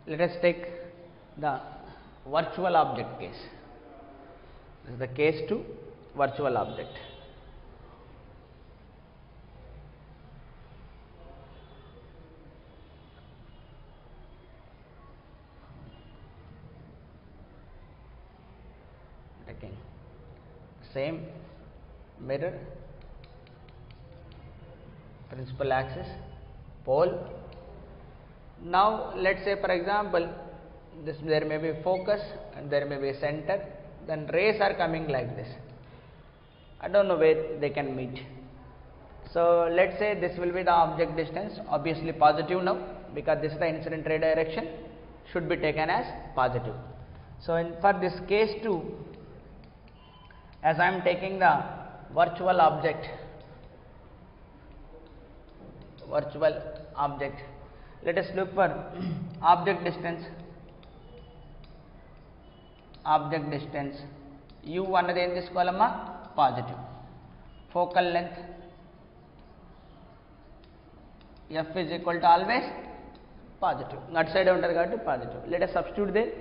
Let us take the virtual object case. This is the case to virtual object. Taking same mirror, principal axis, pole. Now let us say, for example, there may be focus and there may be a center, then rays are coming like this. I don't know where they can meet. So let us say this will be the object distance, obviously positive now, because this is the incident ray direction, should be taken as positive. So for this case 2, as I am taking the virtual object, let us look for object distance u అన్నది ఏం తీసుకోవాలమ్మా, positive. Focal length f is equal to always positive, అటు side ఉంటుంది కాబట్టి positive. let us substitute there,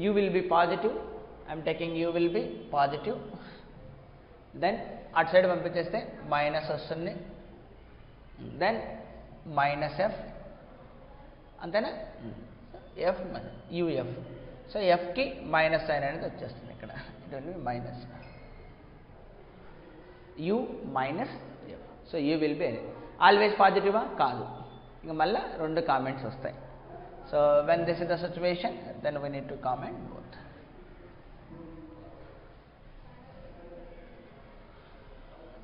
u will be positive, I am taking u will be positive, then అటు side పంపించేస్తే minus వస్తుంది, then minus f, అంతేనా, f u f. So ఎఫ్కి minus sign అనేది వచ్చేస్తుంది ఇక్కడ, ఇటు minus u minus f. So u will be always పాజిటివా, కాదు, ఇక మళ్ళీ రెండు కామెంట్స్ వస్తాయి. So when this is the situation then we need to comment both.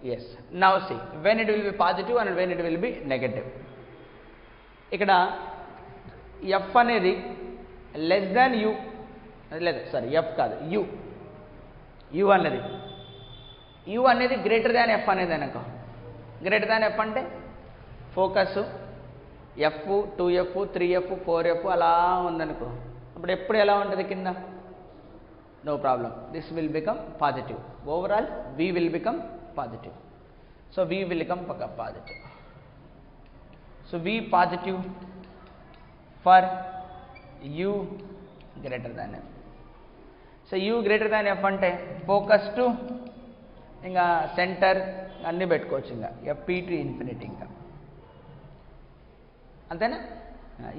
Yes, now see when it will be positive and when it will be negative. ఇక్కడ f అనేది less than u, లేదు sorry f కాదు, u అనేది greater than f అనేది అనుకో. Greater than f అంటే focus f 2f 3f 4f అలా ఉందనుకో, అప్పుడు ఎప్పుడు ఎలా ఉంటుంది కింద, no problem, this will become positive, overall v will become positive. So v will become positive. So v positive for u greater than f. So u greater than f అంటే focus to ఇంకా centre అన్నీ పెట్టుకోవచ్చు, ఇంకా fp to infinity, ఇంకా అంతేనా.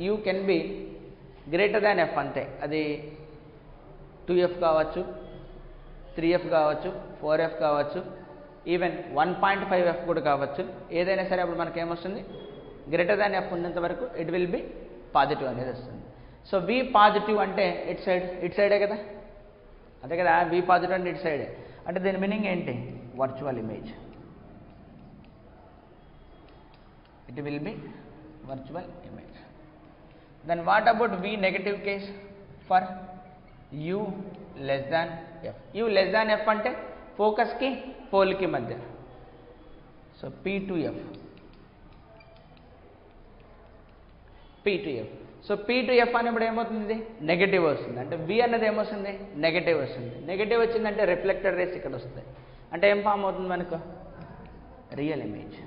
u can be greater than f అంతే, అది 2f కావచ్చు, 3f కావచ్చు, 4f కావచ్చు, ఈవెన్ 1.5f కూడా కావచ్చు, ఏదైనా సరే అప్పుడు మనకి ఏమొస్తుంది, గ్రేటర్ దాన్ f ఉన్నంత వరకు ఇట్ విల్ బి పాజిటివ్ అనేది వస్తుంది. సో v పాజిటివ్ అంటే ఇట్ సైడే కదా, అదే కదా, v పాజిటివ్ అంటే ఇట్ సైడే, అంటే దీని మీనింగ్ ఏంటి, virtual image, it will be virtual image. Then what about v negative case for u less than f. u less than f అంటే ఫోకస్కి పోల్కి మధ్య, so p to f. So p to f అనేప్పుడు ఏమవుతుంది, negative వస్తుంది, అంటే v అన్నది ఏమొస్తుంది, నెగటివ్ వస్తుంది. నెగటివ్ వచ్చిందంటే రిఫ్లెక్టెడ్ రేస్ ఇక్కడ వస్తాయి, అంటే ఏం ఫామ్ అవుతుంది మనకు, real image.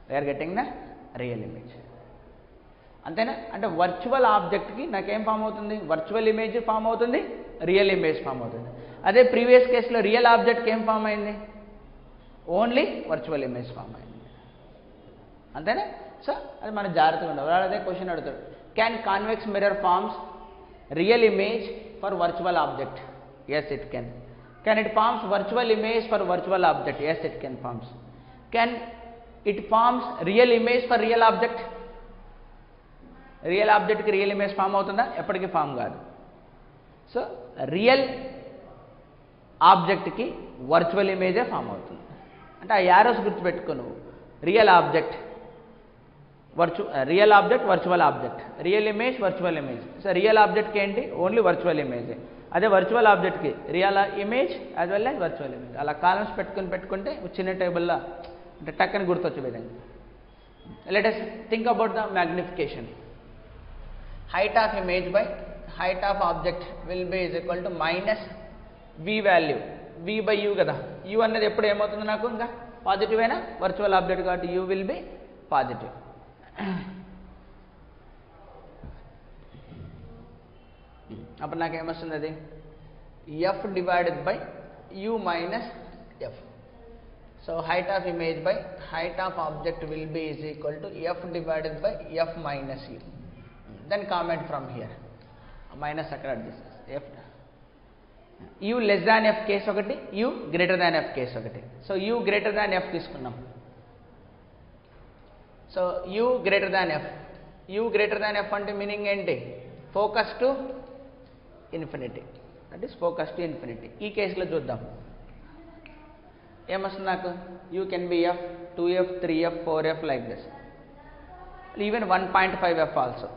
We are getting the real image, అంతేనా. అంటే వర్చువల్ ఆబ్జెక్ట్కి నాకేం ఫామ్ అవుతుంది, వర్చువల్ ఇమేజ్ ఫామ్ అవుతుంది, రియల్ ఇమేజ్ ఫామ్ అవుతుంది. అదే ప్రీవియస్ కేసులో రియల్ ఆబ్జెక్ట్కి ఏం ఫామ్ అయింది, ఓన్లీ వర్చువల్ ఇమేజ్ ఫామ్ అయింది, అంతేనా. సో అది మనం జాగ్రత్తగా ఉండాలి. అదే క్వశ్చన్ అడుగుతాడు, can convex mirror forms real image for virtual object? Yes it can. Can it forms virtual image for virtual object? Yes it can forms. Can it forms real image for real object? Real ఆబ్జెక్ట్కి real image form అవుతుందా? ఎప్పటికీ form కాదు. So real ఆబ్జెక్ట్కి virtual ఇమేజే form అవుతుంది. అంటే ఆ arrows గుర్తుపెట్టుకో నువ్వు, real object virtual object, real image virtual image. So real ఆబ్జెక్ట్కి ఏంటి, ఓన్లీ వర్చువల్ ఇమేజే. అదే వర్చువల్ ఆబ్జెక్ట్కి real image as well as virtual image. అలా కాలమ్స్ పెట్టుకుంటే చిన్న టేబుల్లో అంటే టక్కని గుర్తొచ్చే విధంగా. Let us think about the magnification. Height of image by height of object will be is equal to minus v value, v by u కదా. u అన్నది ఎప్పుడు ఏమవుతుంది నాకు, ఇంకా పాజిటివ్ అయినా వర్చువల్ ఆబ్జెక్ట్ కాబట్టి u విల్ బి పాజిటివ్. అప్పుడు నాకేమొస్తుంది అది f divided by u minus f. So height of image by height of object will be is equal to f divided by f minus u. Then comment from here minus అక్కడ f u less than f case ఒకటి, u greater than f case ఒకటి. So u greater than f తీసుకున్నాం. So u greater than f, you greater than F అంటే meaning ఏంటి? Focus to infinity, that is focus to infinity. ఈ కేసులో చూద్దాం ఏమొస్తుంది నాకు. You can be F, 2f, 3f, 4f like this, even 1.5f also.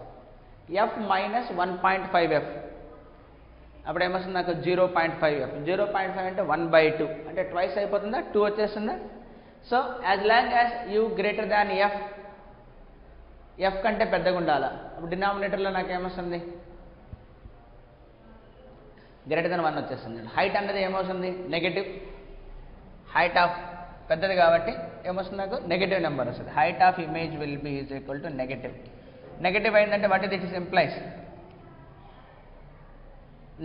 F minus 1.5f అప్పుడు ఏమొస్తుంది నాకు 0.5f. 0.5 అంటే 1/2 అంటే ట్వైస్ అయిపోతుందా, 2 వచ్చేస్తుందా. So as long as you greater than F, F కంటే పెద్దగా ఉండాలా. అప్పుడు డినామినేటర్లో నాకు ఏమొస్తుంది గ్రేటర్ దాన్ 1 వచ్చేస్తుంది. హైట్ అన్నది ఏమవుతుంది నెగటివ్, హైట్ ఆఫ్ పెద్దది కాబట్టి ఏమొస్తుంది నాకు నెగటివ్ నెంబర్ వస్తుంది. Height of image will be is equal to negative. Negative అయిందంటే what it is implies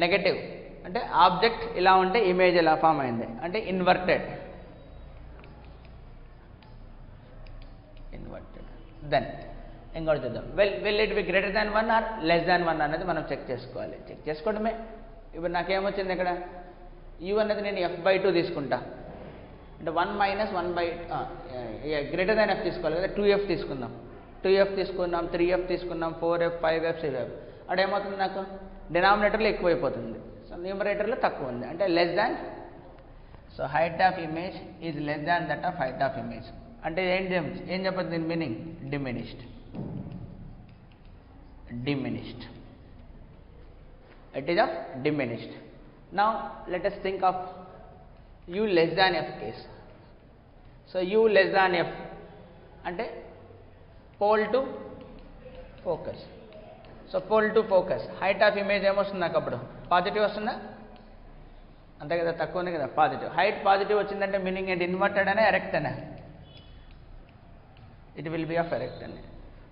negative అంటే ఆబ్జెక్ట్ ఇలా ఉంటే ఇమేజ్ ఇలా ఫామ్ అయింది అంటే ఇన్వర్టెడ్. దెన్ ఇంకోటి చూద్దాం. Will it be greater than 1 or less than 1 అనేది మనం చెక్ చేసుకోవాలి. చెక్ చేసుకోవడమే. ఇప్పుడు నాకేమొచ్చింది ఇక్కడ యూ అనేది నేను f/2 తీసుకుంటా అంటే 1 మైనస్ 1/, గ్రేటర్ దాన్ ఎఫ్ తీసుకోవాలి కదా. 2f తీసుకుందాం, 2f తీసుకున్నాం, 3f తీసుకున్నాం, 4f, 5f, 6f. అక్కడ ఏమవుతుంది నాకు డినామినేటర్లో ఎక్కువైపోతుంది, సో న్యూమరేటర్లో తక్కువ ఉంది అంటే less than. So height of image is less than that of height of image అంటే ఏం చెప్పదు దీని meaning diminished. Diminished. It is of diminished. Now let us think of u less than f case. So u less than f ante pole to focus. So pole to focus. Height of image ఏమొస్తుంది నాకు అప్పుడు positive వస్తుందా, అంతే కదా, తక్కువనే కదా positive. Height positive వచ్చిందంటే meaning ఏంటి, ఇన్వర్టెడ్ అనే ఎరెక్ట్ అనే, it will be of erect అనే.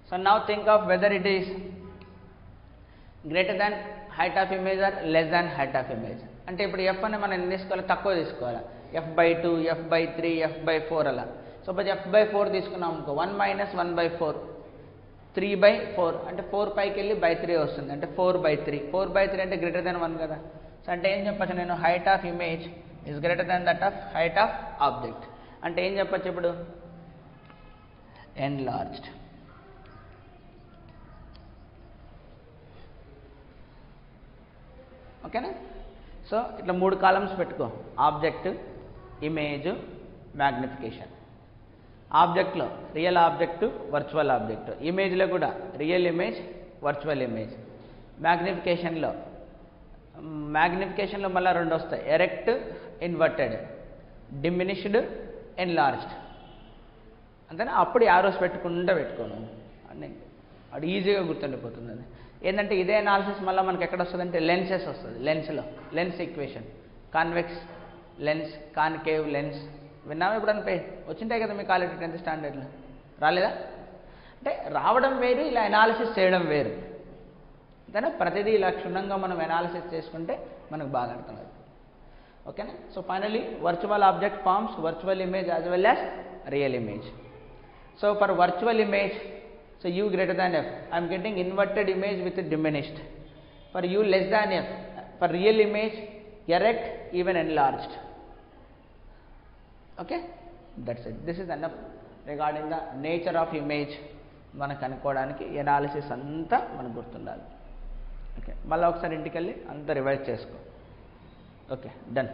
So now think of whether it is greater than height of image or less than height of image. అంటే ఇప్పుడు ఎఫ్ అని మనం తీసుకోవాలి, తక్కువ తీసుకోవాలి. f/2, f/3, f/4 అలా. సపోజ్ f/4 తీసుకున్నాం అనుకో, 1 మైనస్ 1/4, 3/4 అంటే 4 పైకి వెళ్ళి /3 వస్తుంది అంటే 4/3. 4/3 అంటే గ్రేటర్ దాన్ 1 కదా. సో అంటే ఏం చెప్పచ్చు నేను, height of image is greater than that of height of object. అంటే ఏం చెప్పచ్చు ఇప్పుడు enlarged. ఓకేనా. సో ఇట్లా 3 కాలమ్స్ పెట్టుకో, ఆబ్జెక్ట్, ఇమేజ్, మ్యాగ్నిఫికేషన్. ఆబ్జెక్ట్లో రియల్ ఆబ్జెక్టు, వర్చువల్ ఆబ్జెక్టు. ఇమేజ్లో కూడా రియల్ ఇమేజ్, వర్చువల్ ఇమేజ్. మ్యాగ్నిఫికేషన్లో మళ్ళీ 2 వస్తాయి, ఎరెక్ట్, ఇన్వర్టెడ్, డిమినిష్డ్, ఎన్లార్జ్డ్. అంతేనా. అప్పుడు యారోస్ పెట్టుకోను అని అది ఈజీగా గుర్తుండిపోతుంది. అది ఏంటంటే ఇదే అనాలిసిస్ మళ్ళీ మనకి ఎక్కడ వస్తుంది అంటే లెన్సెస్ వస్తుంది. లెన్స్లో lens equation, convex lens, concave lens విన్నాము ఎప్పుడన్నా వచ్చింటాయి కదా మీ కాలేజ్ 10th స్టాండర్డ్లో, రాలేదా? అంటే రావడం వేరు, ఇలా అనాలిసిస్ చేయడం వేరు. అంతేనా. ప్రతిదీ ఇలా క్షుణ్ణంగా మనం అనాలిసిస్ చేసుకుంటే మనకు బాగా అర్థమవుతుంది. ఓకేనా. So finally virtual object forms virtual image as well as real image. So for virtual image, so u greater than f, I am getting inverted image with diminished. For u less than f, for real image, erect, even enlarged. Okay, that's it. This is enough regarding the nature of image. మనకు అనుకోవడానికి analysis అంతా మనకు గుర్తుండాలి. Okay, మళ్ళీ ఒకసారి ఇంటికి వెళ్ళి అంతా రివైజ్ చేసుకో. Okay, done.